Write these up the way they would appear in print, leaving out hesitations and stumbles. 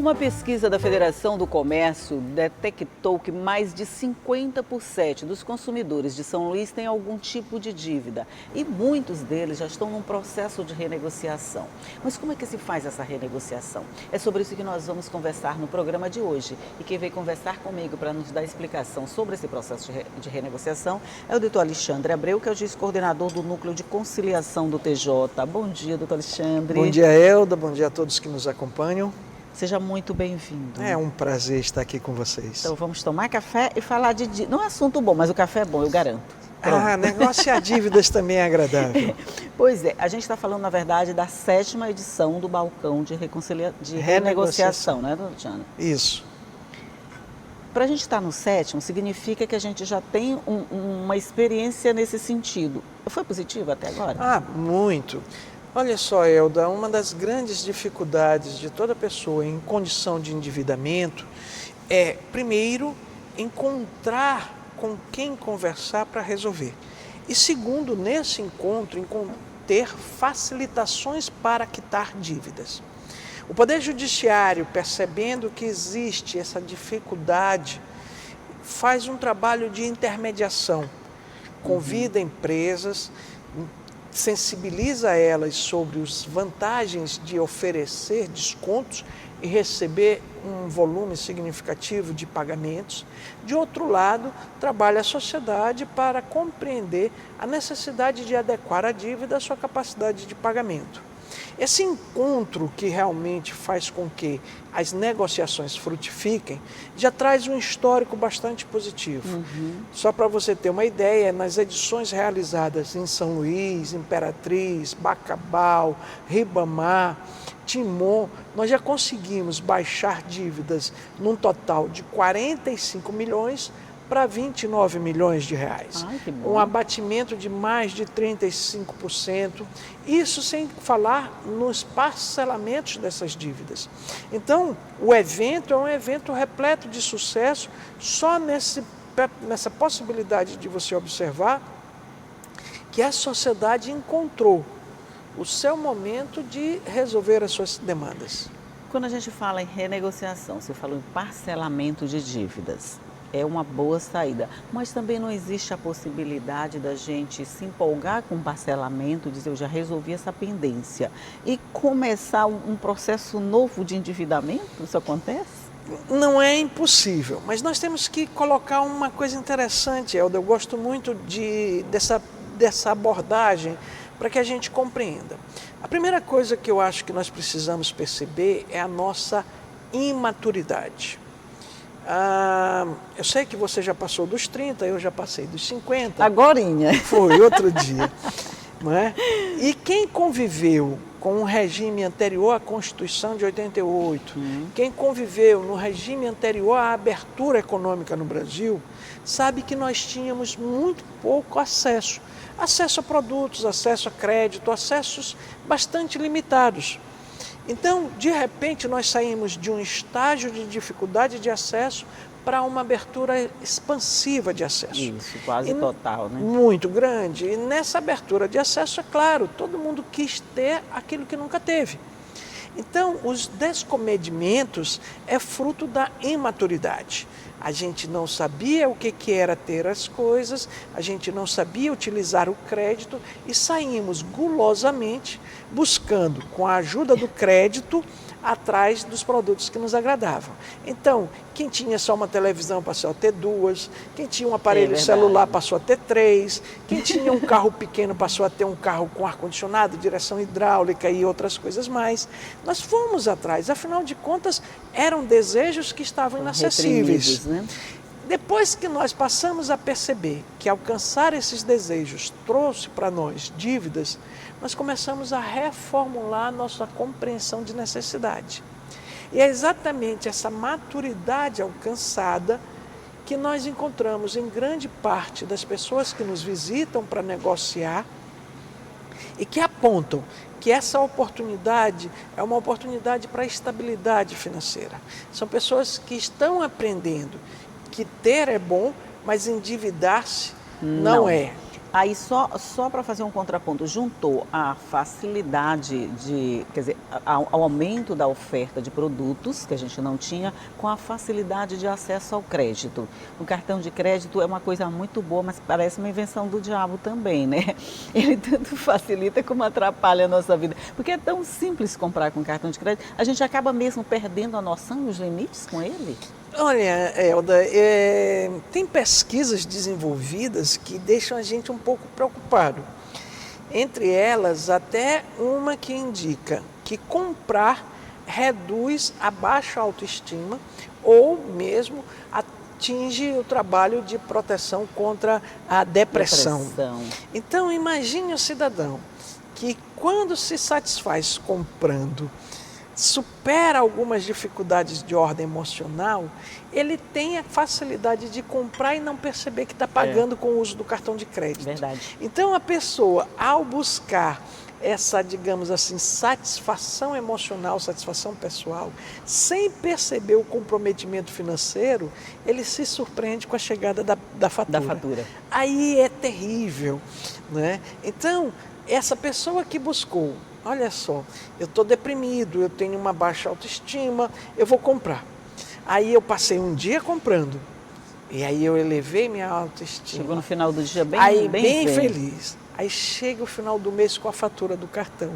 Uma pesquisa da Federação do Comércio detectou que mais de 50% dos consumidores de São Luís têm algum tipo de dívida e muitos deles já estão num processo de renegociação. Mas como é que se faz essa renegociação? É sobre isso que nós vamos conversar no programa de hoje. E quem veio conversar comigo para nos dar explicação sobre esse processo de renegociação é o doutor Alexandre Abreu, que é o juiz coordenador do Núcleo de Conciliação do TJ. Bom dia, doutor Alexandre. Bom dia, Elda. Bom dia a todos que nos acompanham. Seja muito bem-vindo. É um prazer estar aqui com vocês. Então vamos tomar café e falar de dívida. Não é assunto bom, mas o café é bom, eu garanto. Pronto. Negociar dívidas também é agradável. Pois é, a gente está falando, na verdade, da 7ª edição do Balcão de Renegociação, né, doutora Tiana? Isso. Para a gente estar no 7º, significa que a gente já tem uma experiência nesse sentido. Foi positivo até agora? Muito. Olha só, Elda, uma das grandes dificuldades de toda pessoa em condição de endividamento é, primeiro, encontrar com quem conversar para resolver. E segundo, nesse encontro, ter facilitações para quitar dívidas. O Poder Judiciário, percebendo que existe essa dificuldade, faz um trabalho de intermediação, convida empresas, sensibiliza elas sobre as vantagens de oferecer descontos e receber um volume significativo de pagamentos. De outro lado, trabalha a sociedade para compreender a necessidade de adequar a dívida à sua capacidade de pagamento. Esse encontro que realmente faz com que as negociações frutifiquem, já traz um histórico bastante positivo. Só para você ter uma ideia, nas edições realizadas em São Luís, Imperatriz, Bacabal, Ribamar, Timon, nós já conseguimos baixar dívidas num total de 45 milhões para 29 milhões de reais. Ai, que bom. Um abatimento de mais de 35%, isso sem falar nos parcelamentos dessas dívidas. Então, o evento é um evento repleto de sucesso, só nessa possibilidade de você observar que a sociedade encontrou o seu momento de resolver as suas demandas. Quando a gente fala em renegociação, você falou em parcelamento de dívidas. É uma boa saída, mas também não existe a possibilidade da gente se empolgar com o parcelamento, dizer eu já resolvi essa pendência e começar um processo novo de endividamento? Isso acontece? Não é impossível, mas nós temos que colocar uma coisa interessante, Elda. Eu gosto muito dessa abordagem para que a gente compreenda. A primeira coisa que eu acho que nós precisamos perceber é a nossa imaturidade. Eu sei que você já passou dos 30, eu já passei dos 50. Agorinha. Foi outro dia. Não é? E quem conviveu com um regime anterior à Constituição de 88, quem conviveu no regime anterior à abertura econômica no Brasil, sabe que nós tínhamos muito pouco acesso. Acesso a produtos, acesso a crédito, acessos bastante limitados. Então, de repente, nós saímos de um estágio de dificuldade de acesso para uma abertura expansiva de acesso. Isso, quase total, né? Muito grande. E nessa abertura de acesso, é claro, todo mundo quis ter aquilo que nunca teve. Então, os descomedimentos é fruto da imaturidade. A gente não sabia o que era ter as coisas, a gente não sabia utilizar o crédito e saímos gulosamente buscando, com a ajuda do crédito, atrás dos produtos que nos agradavam. Então, quem tinha só uma televisão passou a ter 2, quem tinha um aparelho celular passou a ter 3, quem tinha um carro pequeno passou a ter um carro com ar-condicionado, direção hidráulica e outras coisas mais. Nós fomos atrás, afinal de contas, eram desejos que estavam inacessíveis. Né? Depois que nós passamos a perceber que alcançar esses desejos trouxe para nós dívidas, nós começamos a reformular a nossa compreensão de necessidade. E é exatamente essa maturidade alcançada que nós encontramos em grande parte das pessoas que nos visitam para negociar e que apontam que essa oportunidade é uma oportunidade para a estabilidade financeira. São pessoas que estão aprendendo que ter é bom, mas endividar-se não é. Aí só para fazer um contraponto, juntou a facilidade quer dizer, ao aumento da oferta de produtos que a gente não tinha, com a facilidade de acesso ao crédito. O cartão de crédito é uma coisa muito boa, mas parece uma invenção do diabo também, né? Ele tanto facilita como atrapalha a nossa vida. Porque é tão simples comprar com cartão de crédito, a gente acaba mesmo perdendo a noção e os limites com ele. Olha, Elda, tem pesquisas desenvolvidas que deixam a gente um pouco preocupado. Entre elas, até uma que indica que comprar reduz a baixa autoestima ou mesmo atinge o trabalho de proteção contra a depressão. Então, imagine o cidadão que, quando se satisfaz comprando, supera algumas dificuldades de ordem emocional, ele tem a facilidade de comprar e não perceber que está pagando com o uso do cartão de crédito. Verdade. Então, a pessoa, ao buscar essa, digamos assim, satisfação emocional, satisfação pessoal, sem perceber o comprometimento financeiro, ele se surpreende com a chegada da fatura. Aí é terrível, né? Então, essa pessoa que buscou, olha só, eu estou deprimido, eu tenho uma baixa autoestima, eu vou comprar. Aí eu passei um dia comprando, e aí eu elevei minha autoestima. Chegou no final do dia bem feliz. Aí chega o final do mês com a fatura do cartão.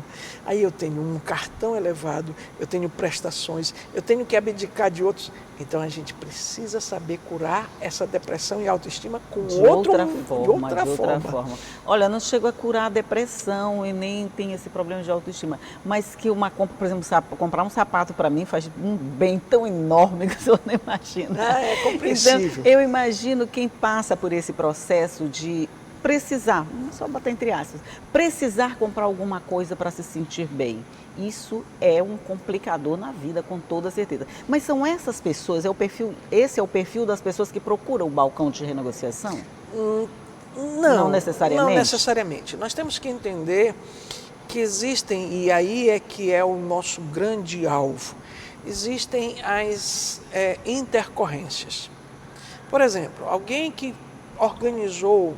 Aí eu tenho um cartão elevado, eu tenho prestações, eu tenho que abdicar de outros. Então a gente precisa saber curar essa depressão e autoestima de outra forma. Olha, não chego a curar a depressão e nem tem esse problema de autoestima, mas que uma compra, por exemplo, comprar um sapato para mim faz um bem tão enorme que você não imagina. É compreensível. Então, eu imagino quem passa por esse processo de precisar, não só botar entre aspas, precisar comprar alguma coisa para se sentir bem. Isso é um complicador na vida, com toda certeza. Mas são essas pessoas, esse é o perfil das pessoas que procuram o balcão de renegociação? Não necessariamente? Não necessariamente. Nós temos que entender que existem, e aí é que é o nosso grande alvo, existem as intercorrências. Por exemplo, alguém que organizou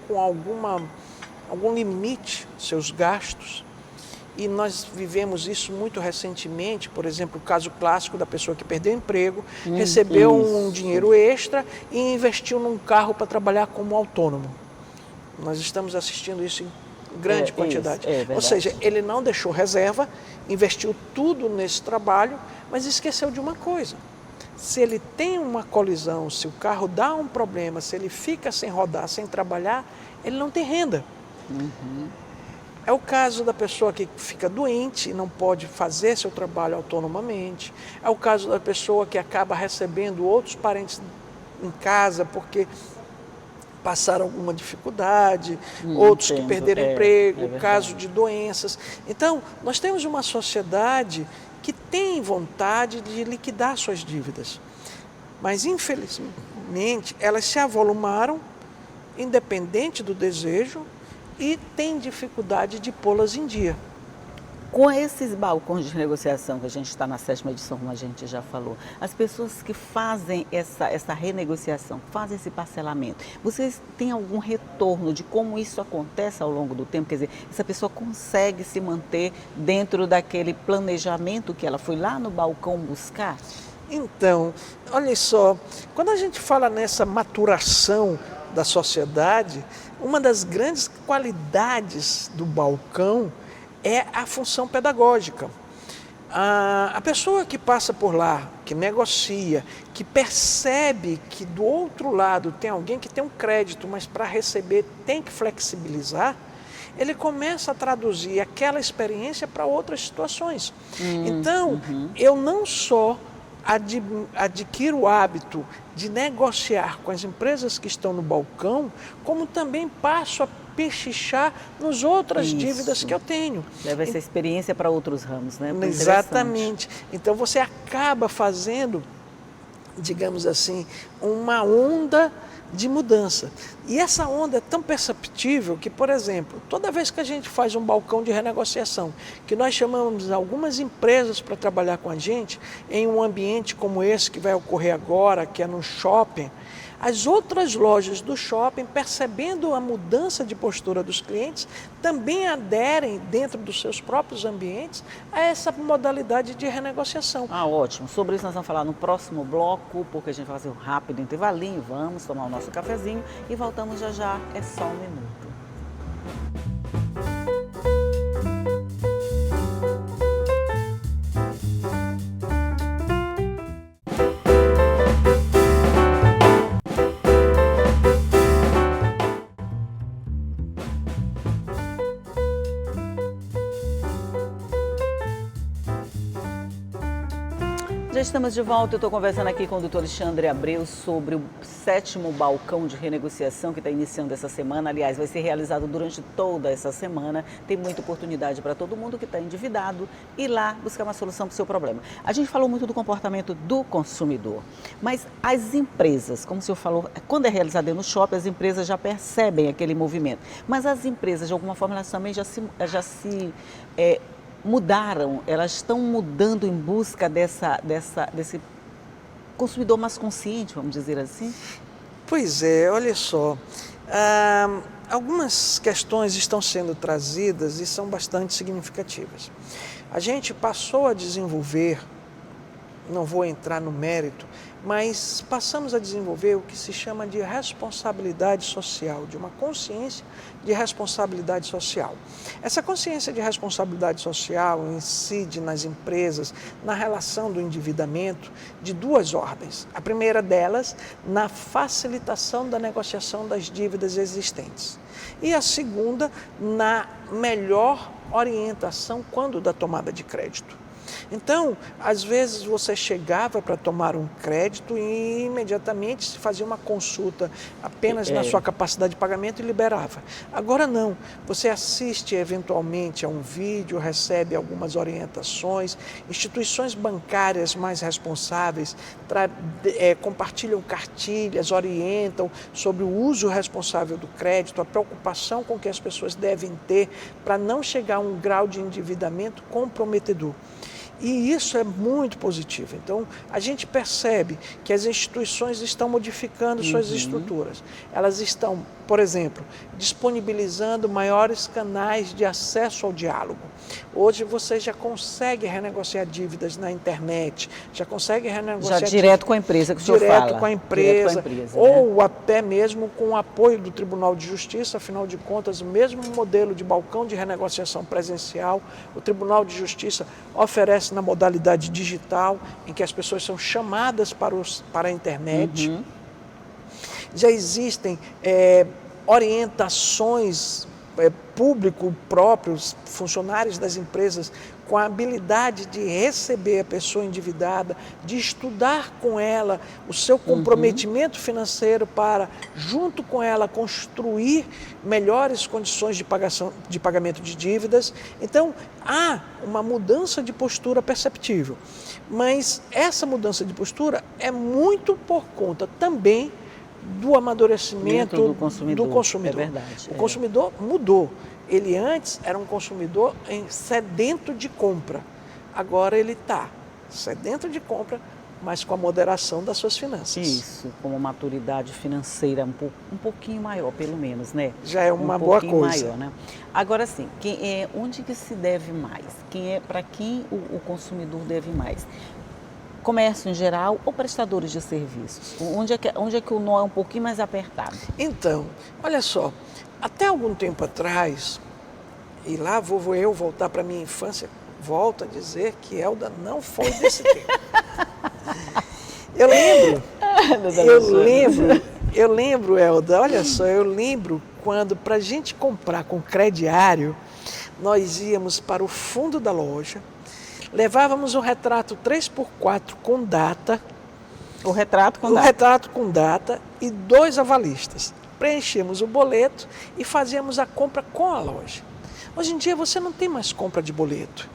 com algum limite seus gastos, e nós vivemos isso muito recentemente, por exemplo, o caso clássico da pessoa que perdeu o emprego, recebeu um dinheiro extra e investiu num carro para trabalhar como autônomo. Nós estamos assistindo isso em grande quantidade. Ou seja, ele não deixou reserva, investiu tudo nesse trabalho, mas esqueceu de uma coisa. Se ele tem uma colisão, se o carro dá um problema, se ele fica sem rodar, sem trabalhar, ele não tem renda. É o caso da pessoa que fica doente e não pode fazer seu trabalho autonomamente. É o caso da pessoa que acaba recebendo outros parentes em casa porque passaram alguma dificuldade, outros que perderam emprego, caso de doenças. Então, nós temos uma sociedade que tem vontade de liquidar suas dívidas, mas infelizmente elas se avolumaram, independente do desejo, e tem dificuldade de pô-las em dia. Com esses balcões de negociação, que a gente está na 7ª edição, como a gente já falou, as pessoas que fazem essa renegociação, fazem esse parcelamento, vocês têm algum retorno de como isso acontece ao longo do tempo? Quer dizer, essa pessoa consegue se manter dentro daquele planejamento que ela foi lá no balcão buscar? Então, olha só, quando a gente fala nessa maturação da sociedade, uma das grandes qualidades do balcão é a função pedagógica. A pessoa que passa por lá, que negocia, que percebe que do outro lado tem alguém que tem um crédito, mas para receber tem que flexibilizar, ele começa a traduzir aquela experiência para outras situações. Então, eu não só adquiro o hábito de negociar com as empresas que estão no balcão, como também passo a pechichar nas outras dívidas que eu tenho. Leva essa experiência para outros ramos, né? Exatamente. Então você acaba fazendo, digamos assim, uma onda de mudança. E essa onda é tão perceptível que, por exemplo, toda vez que a gente faz um balcão de renegociação, que nós chamamos algumas empresas para trabalhar com a gente, em um ambiente como esse que vai ocorrer agora, que é no shopping, as outras lojas do shopping, percebendo a mudança de postura dos clientes, também aderem dentro dos seus próprios ambientes a essa modalidade de renegociação. Ah, ótimo. Sobre isso nós vamos falar no próximo bloco, porque a gente vai fazer um rápido intervalinho, vamos tomar o nosso cafezinho e voltamos já já, é só um minuto. Já estamos de volta, eu estou conversando aqui com o doutor Alexandre Abreu sobre o 7º balcão de renegociação que está iniciando essa semana. Aliás, vai ser realizado durante toda essa semana. Tem muita oportunidade para todo mundo que está endividado ir lá buscar uma solução para o seu problema. A gente falou muito do comportamento do consumidor, mas as empresas, como o senhor falou, quando é realizado no shopping, as empresas já percebem aquele movimento. Mas as empresas, de alguma forma, elas também já se mudaram, elas estão mudando em busca desse consumidor mais consciente, vamos dizer assim? Pois é, olha só, algumas questões estão sendo trazidas e são bastante significativas. A gente passou a desenvolver, não vou entrar no mérito, mas passamos a desenvolver o que se chama de responsabilidade social, de uma consciência de responsabilidade social. Essa consciência de responsabilidade social incide nas empresas, na relação do endividamento, de duas ordens. A primeira delas, na facilitação da negociação das dívidas existentes. E a segunda, na melhor orientação quando da tomada de crédito. Então, às vezes você chegava para tomar um crédito e imediatamente se fazia uma consulta apenas na sua capacidade de pagamento e liberava. Agora não, você assiste eventualmente a um vídeo, recebe algumas orientações, instituições bancárias mais responsáveis compartilham cartilhas, orientam sobre o uso responsável do crédito, a preocupação com que as pessoas devem ter para não chegar a um grau de endividamento comprometedor. E isso é muito positivo. Então, a gente percebe que as instituições estão modificando suas estruturas. Elas estão, por exemplo, disponibilizando maiores canais de acesso ao diálogo. Hoje você já consegue renegociar dívidas na internet, já consegue renegociar... Já direto com a empresa que o senhor fala. Direto com a empresa, ou até mesmo com o apoio do Tribunal de Justiça. Afinal de contas, o mesmo modelo de balcão de renegociação presencial, o Tribunal de Justiça oferece na modalidade digital, em que as pessoas são chamadas para a internet. Já existem orientações público próprios, funcionários das empresas com a habilidade de receber a pessoa endividada, de estudar com ela o seu comprometimento financeiro para, junto com ela, construir melhores condições de pagamento de dívidas. Então, há uma mudança de postura perceptível, mas essa mudança de postura é muito por conta também do amadurecimento do consumidor. É verdade. O consumidor mudou. Ele antes era um consumidor sedento de compra. Agora ele está sedento de compra, mas com a moderação das suas finanças. Isso, com uma maturidade financeira um pouquinho maior, pelo menos, né? Já é uma boa coisa. Maior, né? Agora sim, onde que se deve mais? Para quem o consumidor deve mais? Comércio em geral ou prestadores de serviços? Onde é que o nó é um pouquinho mais apertado? Então, olha só, até algum tempo atrás, e lá vou eu voltar para a minha infância, volto a dizer que Elda não foi desse tempo. Eu lembro, Elda, olha só, eu lembro quando para a gente comprar com crediário, nós íamos para o fundo da loja, levávamos um retrato 3x4 com data. O retrato com data e 2 avalistas. Preenchemos o boleto e fazíamos a compra com a loja. Hoje em dia você não tem mais compra de boleto.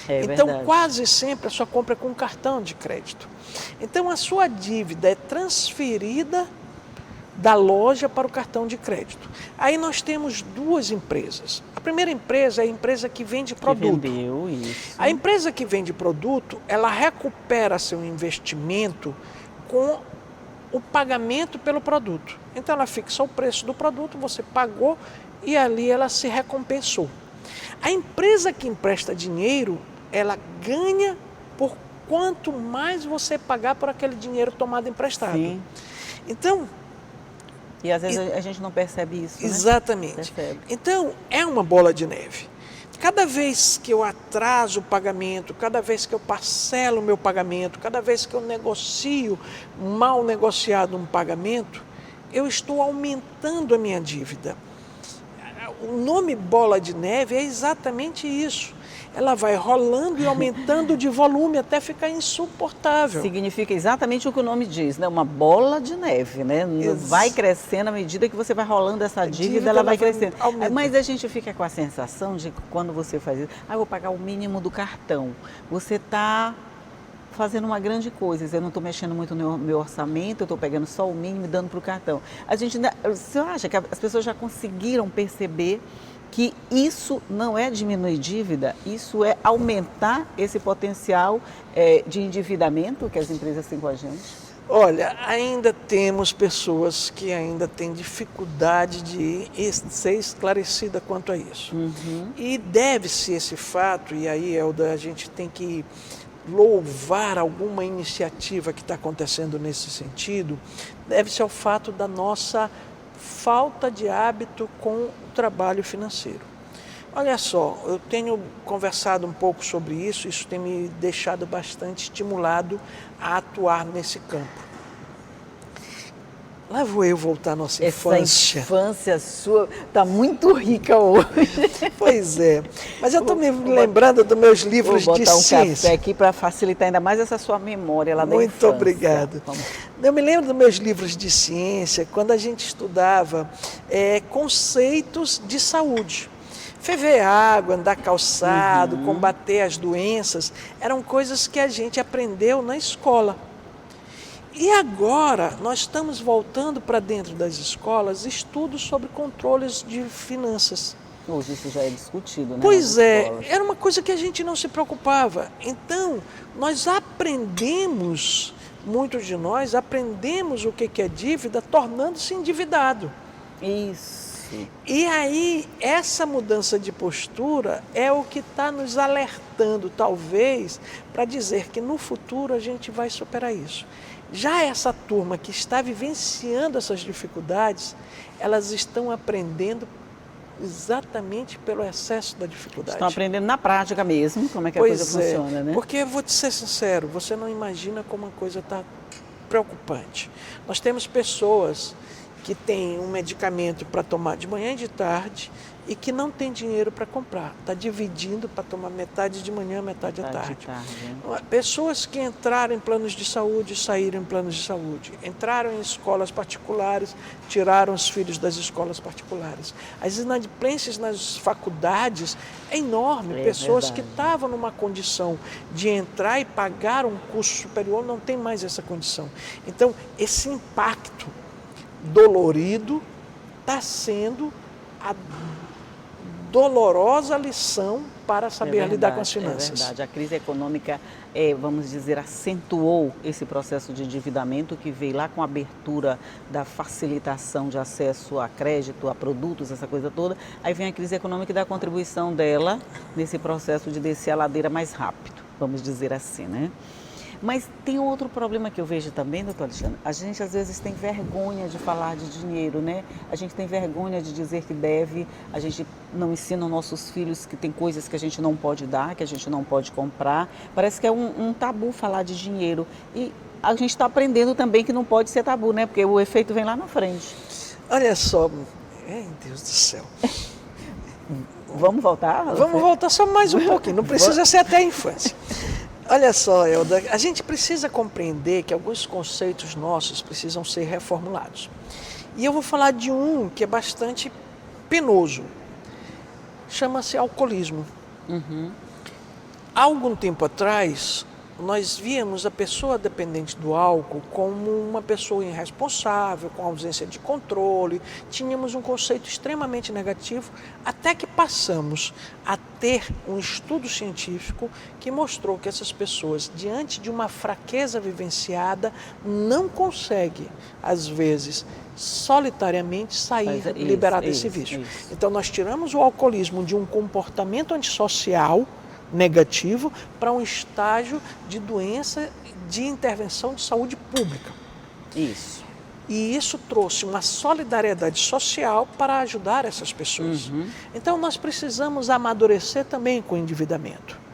Então, verdade. Quase sempre a sua compra é com cartão de crédito. Então, a sua dívida é transferida da loja para o cartão de crédito. Aí nós temos duas empresas. A primeira empresa é a empresa que vende produto. Que vendeu isso. A empresa que vende produto, ela recupera seu investimento com o pagamento pelo produto. Então ela fixa o preço do produto, você pagou e ali ela se recompensou. A empresa que empresta dinheiro, ela ganha por quanto mais você pagar por aquele dinheiro tomado emprestado. Sim. Então, e às vezes a gente não percebe isso, né? exatamente. Percebe. Então, é uma bola de neve. Cada vez que eu atraso o pagamento, cada vez que eu parcelo o meu pagamento, cada vez que eu negocio mal negociado um pagamento, eu estou aumentando a minha dívida. O nome bola de neve é exatamente isso. Ela vai rolando e aumentando de volume até ficar insuportável. Significa exatamente o que o nome diz, né? Uma bola de neve, né? Vai crescendo à medida que você vai rolando essa dívida, ela vai crescendo. Mas a gente fica com a sensação de que quando você faz isso, eu vou pagar o mínimo do cartão. Você está fazendo uma grande coisa, eu não estou mexendo muito no meu orçamento, eu estou pegando só o mínimo e dando para o cartão. Você acha que as pessoas já conseguiram perceber que isso não é diminuir dívida, isso é aumentar esse potencial de endividamento que as empresas têm com a gente? Olha, ainda temos pessoas que ainda têm dificuldade de ser esclarecida quanto a isso. Uhum. E deve-se esse fato, e aí, Elda, a gente tem que louvar alguma iniciativa que está acontecendo nesse sentido, deve-se ao fato da nossa falta de hábito com o trabalho financeiro. Olha só, eu tenho conversado um pouco sobre isso tem me deixado bastante estimulado a atuar nesse campo. Lá vou eu voltar à nossa infância. Essa infância sua está muito rica hoje. Pois é, mas eu estou me lembrando dos meus livros de ciência. Vou botar um café aqui para facilitar ainda mais essa sua memória lá da infância. Muito obrigado. Eu me lembro dos meus livros de ciência, quando a gente estudava conceitos de saúde. Ferver água, andar calçado, combater as doenças, eram coisas que a gente aprendeu na escola. E agora nós estamos voltando para dentro das escolas estudos sobre controles de finanças. Hoje isso já é discutido, né? Pois é, era uma coisa que a gente não se preocupava. Então, nós aprendemos, muitos de nós aprendemos o que é dívida tornando-se endividado. Isso. E aí, essa mudança de postura é o que está nos alertando, talvez, para dizer que no futuro a gente vai superar isso. Já essa turma que está vivenciando essas dificuldades, elas estão aprendendo exatamente pelo excesso da dificuldade. Estão aprendendo na prática mesmo como é que a coisa funciona, né? Porque, vou te ser sincero, você não imagina como a coisa está preocupante. Nós temos pessoas que têm um medicamento para tomar de manhã e de tarde e que não tem dinheiro para comprar. Está dividindo para tomar metade de manhã, metade à tarde. Pessoas que entraram em planos de saúde e saíram em planos de saúde. Entraram em escolas particulares, tiraram os filhos das escolas particulares. As inadimplências nas faculdades é enorme. Pessoas que estavam numa condição de entrar e pagar um curso superior não tem mais essa condição. Então, esse impacto dolorido está sendo a dolorosa lição para saber lidar com as finanças. É verdade, a crise econômica, vamos dizer, acentuou esse processo de endividamento que veio lá com a abertura da facilitação de acesso a crédito, a produtos, essa coisa toda. Aí vem a crise econômica e dá a contribuição dela nesse processo de descer a ladeira mais rápido, vamos dizer assim, né? Mas tem outro problema que eu vejo também, doutor Alexandre. A gente às vezes tem vergonha de falar de dinheiro, né? A gente tem vergonha de dizer que deve, a gente não ensina aos nossos filhos que tem coisas que a gente não pode dar, que a gente não pode comprar. Parece que é um tabu falar de dinheiro. E a gente está aprendendo também que não pode ser tabu, né? Porque o efeito vem lá na frente. Olha só, meu Deus do céu. Vamos voltar? Vamos voltar só mais um pouquinho, não precisa ser até a infância. Olha só, Elda, a gente precisa compreender que alguns conceitos nossos precisam ser reformulados. E eu vou falar de um que é bastante penoso. Chama-se alcoolismo. Há algum tempo atrás, nós víamos a pessoa dependente do álcool como uma pessoa irresponsável, com ausência de controle, tínhamos um conceito extremamente negativo, até que passamos a ter um estudo científico que mostrou que essas pessoas, diante de uma fraqueza vivenciada, não conseguem, às vezes, solitariamente sair liberado desse vício. Então nós tiramos o alcoolismo de um comportamento antissocial negativo para um estágio de doença de intervenção de saúde pública. Isso. E isso trouxe uma solidariedade social para ajudar essas pessoas. Então nós precisamos amadurecer também com o endividamento.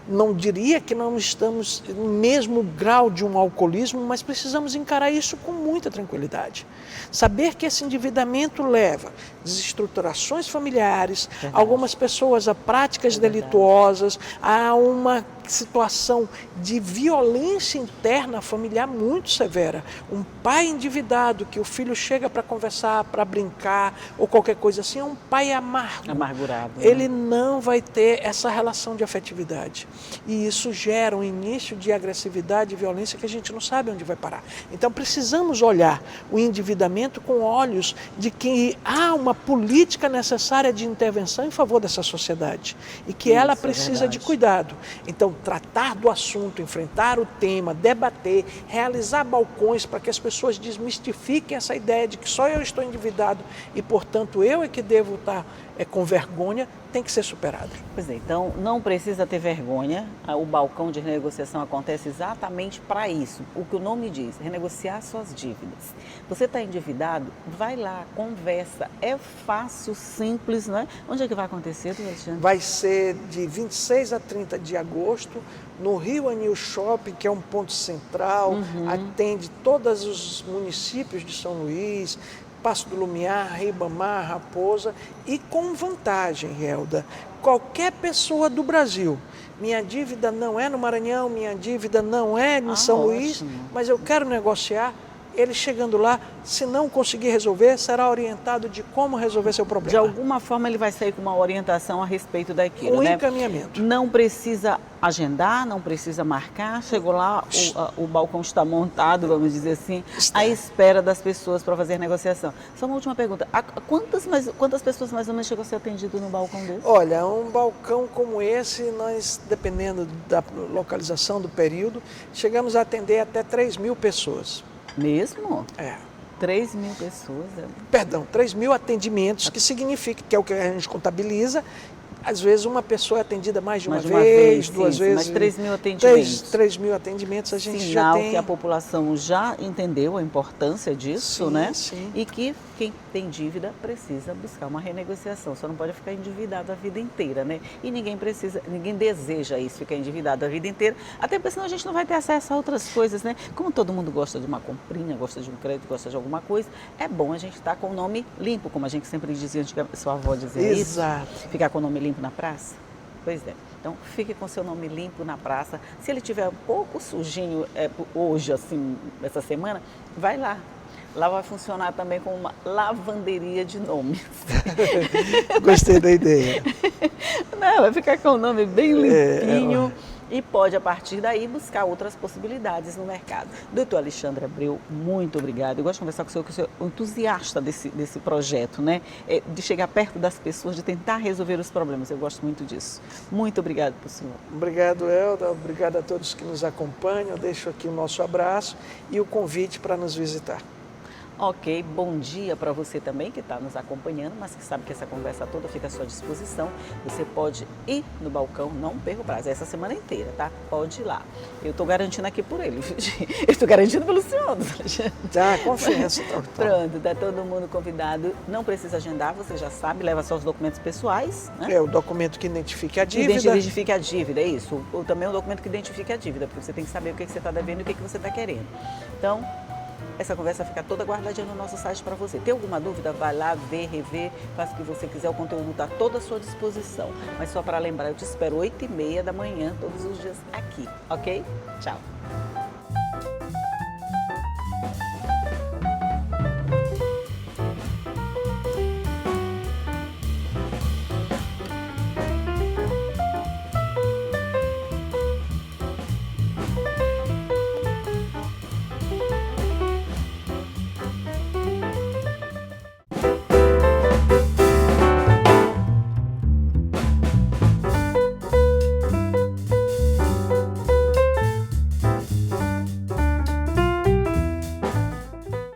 Não diria que não estamos no mesmo grau de um alcoolismo, mas precisamos encarar isso com muita tranquilidade. Saber que esse endividamento leva desestruturações familiares, algumas pessoas a práticas delituosas, a uma situação de violência interna familiar muito severa. Um pai endividado que o filho chega para conversar, para brincar ou qualquer coisa assim, é um pai amargurado. Ele não vai ter essa relação de afetividade. E isso gera um início de agressividade e violência que a gente não sabe onde vai parar. Então precisamos olhar o endividamento com olhos de que há uma política necessária de intervenção em favor dessa sociedade e que ela precisa de cuidado. Então tratar do assunto, enfrentar o tema, debater, realizar balcões para que as pessoas desmistifiquem essa ideia de que só eu estou endividado e, portanto, eu é que devo estar com vergonha, tem que ser superado. Pois é, então não precisa ter vergonha, o balcão de renegociação acontece exatamente para isso, o que o nome diz, renegociar suas dívidas. Você está endividado? Vai lá, conversa, é fácil, simples, não é? Onde é que vai acontecer, Alexandre? Vai ser de 26 a 30 de agosto, no Rio Anil Shopping, que é um ponto central, atende todos os municípios de São Luís, Passo do Lumiar, Ribamar, Raposa, e com vantagem, Helda, qualquer pessoa do Brasil, minha dívida não é no Maranhão, minha dívida não é em São Luís, mas eu quero negociar, ele chegando lá, se não conseguir resolver, será orientado de como resolver seu problema. De alguma forma ele vai sair com uma orientação a respeito daquilo, né? Encaminhamento. Não precisa agendar, não precisa marcar, chegou lá, o balcão está montado, vamos dizer assim, à espera das pessoas para fazer negociação. Só uma última pergunta, quantas pessoas mais ou menos chegam a ser atendido no balcão desse? Olha, um balcão como esse, nós, dependendo da localização do período, chegamos a atender até 3.000 pessoas. Mesmo? É. 3.000 pessoas? Perdão, 3.000 atendimentos, que significa que é o que a gente contabiliza. Às vezes uma pessoa é atendida mais de uma vez, duas vezes. Mas 3.000 atendimentos. 3.000 atendimentos a gente Sinal já tem. Que a população já entendeu a importância disso, sim, né? Sim. E que quem tem dívida precisa buscar uma renegociação. Só não pode ficar endividado a vida inteira, né? E ninguém deseja isso, ficar endividado a vida inteira. Até porque senão a gente não vai ter acesso a outras coisas, né? Como todo mundo gosta de uma comprinha, gosta de um crédito, gosta de alguma coisa, é bom a gente estar com o nome limpo, como a gente sempre dizia, sua avó dizia isso. Exato. Ficar com o nome limpo na praça? Pois é. Então, fique com seu nome limpo na praça. Se ele tiver um pouco sujinho hoje, assim, essa semana, vai lá. Lá vai funcionar também como uma lavanderia de nomes. Gostei da ideia. Não, vai ficar com o nome bem limpinho. E pode, a partir daí, buscar outras possibilidades no mercado. Doutor Alexandre Abreu, muito obrigada. Eu gosto de conversar com o senhor, que o senhor é um entusiasta desse projeto, né? De chegar perto das pessoas, de tentar resolver os problemas. Eu gosto muito disso. Muito obrigada para o senhor. Obrigado, Helda. Obrigado a todos que nos acompanham. Eu deixo aqui o nosso abraço e o convite para nos visitar. Ok, bom dia para você também que está nos acompanhando, mas que sabe que essa conversa toda fica à sua disposição. Você pode ir no balcão, não perca o prazo, essa semana inteira, tá? Pode ir lá. Eu estou garantindo aqui por ele, eu estou garantindo pelo senhor. Tá, confiança. Pronto, está todo mundo convidado. Não precisa agendar, você já sabe, leva só os documentos pessoais. Né? É o documento que identifique a dívida. Identifique a dívida, é isso. Ou também um documento que identifique a dívida, porque você tem que saber o que você está devendo e o que você está querendo. Então, essa conversa fica toda guardadinha no nosso site para você. Tem alguma dúvida? Vai lá, vê, rever, faz o que você quiser. O conteúdo está todo à sua disposição. Mas só para lembrar, eu te espero 8h30 da manhã, todos os dias aqui, ok? Tchau.